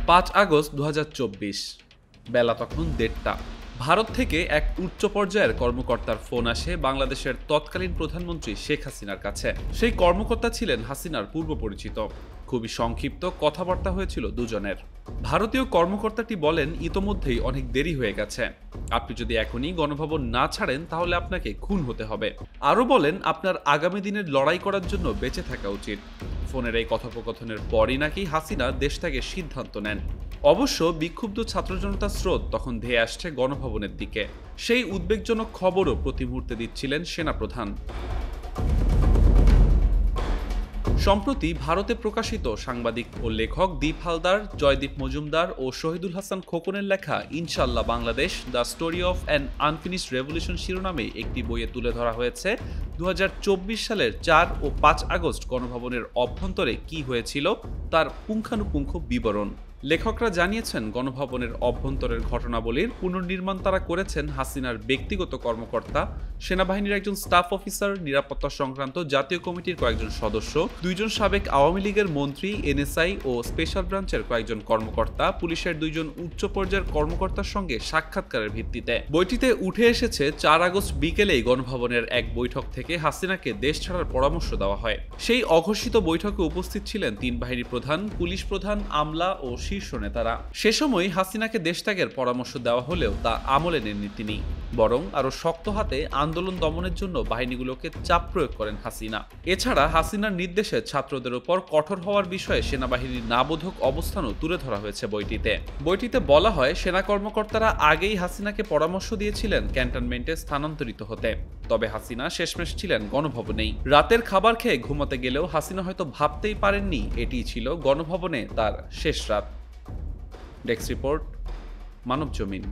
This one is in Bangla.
5 আগস্ট 2024, বেলা তখন 1:30। ভারত থেকে এক উচ্চ পর্যায়ের কর্মকর্তার ফোন আসে বাংলাদেশের তৎকালীন প্রধানমন্ত্রী শেখ হাসিনার কাছে। সেই কর্মকর্তা ছিলেন হাসিনার পূর্ব পরিচিত। খুবই সংক্ষিপ্ত কথাবার্তা হয়েছিল দুজনের। ভারতীয় কর্মকর্তাটি বলেন, ইতোমধ্যেই অনেক দেরি হয়ে গেছে, আপনি যদি এখনই গণভবন না ছাড়েন তাহলে আপনাকে খুন হতে হবে। আরও বলেন, আপনার আগামী দিনের লড়াই করার জন্য বেঁচে থাকা উচিত। ফোনের এই কথোপকথনের পরই নাকি হাসিনা দেশ থেকে সিদ্ধান্ত নেন। অবশ্য বিক্ষুব্ধ ছাত্র জনতার স্রোত তখন ধেয়ে আসছে গণভবনের দিকে। সেই উদ্বেগজনক খবরও প্রতি মুহূর্তে দিচ্ছিলেন সেনাপ্রধান। সম্প্রতি ভারতে প্রকাশিত সাংবাদিক ও লেখক দীপ হালদার, জয়দীপ মজুমদার ও শহীদুল হাসান খোকনের লেখা ইনশাল্লাহ Bangladesh, the story of an unfinished revolution শিরোনামে একটি বইয়ে তুলে ধরা হয়েছে 2024 সালের 4 ও 5 আগস্ট গণভবনের অভ্যন্তরে কি হয়েছিল তার পুঙ্খানুপুঙ্খ বিবরণ। লেখকরা জানিয়েছেন, গণভবনের অভ্যন্তরের ঘটনাবলীর পুনর্নির্মাণ তারা করেছেন হাসিনার ব্যক্তিগত কর্মকর্তা, সেনাবাহিনীর একজন স্টাফ অফিসার, নিরাপত্তা সংক্রান্ত জাতীয় কমিটির কয়েকজন সদস্য, 2 জন সাবেক আওয়ামী লীগের মন্ত্রী, এনএসআই ও স্পেশাল ব্রাঞ্চের কয়েকজন কর্মকর্তা, পুলিশের 2 জন উচ্চ পর্যায়ের কর্মকর্তার সঙ্গে সাক্ষাৎকারের ভিত্তিতে। বইটিতে উঠে এসেছে 4 আগস্ট বিকেলেই গণভবনের এক বৈঠক থেকে হাসিনাকে দেশ ছাড়ার পরামর্শ দেওয়া হয়। সেই অঘোষিত বৈঠকে উপস্থিত ছিলেন 3 বাহিনী প্রধান, পুলিশ প্রধান, আমলা ও শীর্ষ নেতারা। সে সময় হাসিনাকে দেশ ত্যাগের পরামর্শ দেওয়া হলেও তা আমলে নেননি তিনি, বরং আরো শক্ত হাতে আন্দোলন দমনের জন্য বাহিনীগুলোকে চাপ প্রয়োগ করেন হাসিনা। এছাড়া হাসিনার নির্দেশে ছাত্রদের উপর কঠোর হওয়ার বিষয়ে সেনাবাহিনীর নাবোধক অবস্থানও তুলে ধরা হয়েছে বইটিতে বলা হয়, সেনা কর্মকর্তারা আগেই হাসিনাকে পরামর্শ দিয়েছিলেন ক্যান্টনমেন্টে স্থানান্তরিত হতে, তবে হাসিনা শেষমেশ ছিলেন গণভবনেই। রাতের খাবার খেয়ে ঘুমাতে গেলেও হাসিনা হয়তো ভাবতেই পারেননি এটিই ছিল গণভবনে তার শেষ রাত। Desk report, Manabzamin.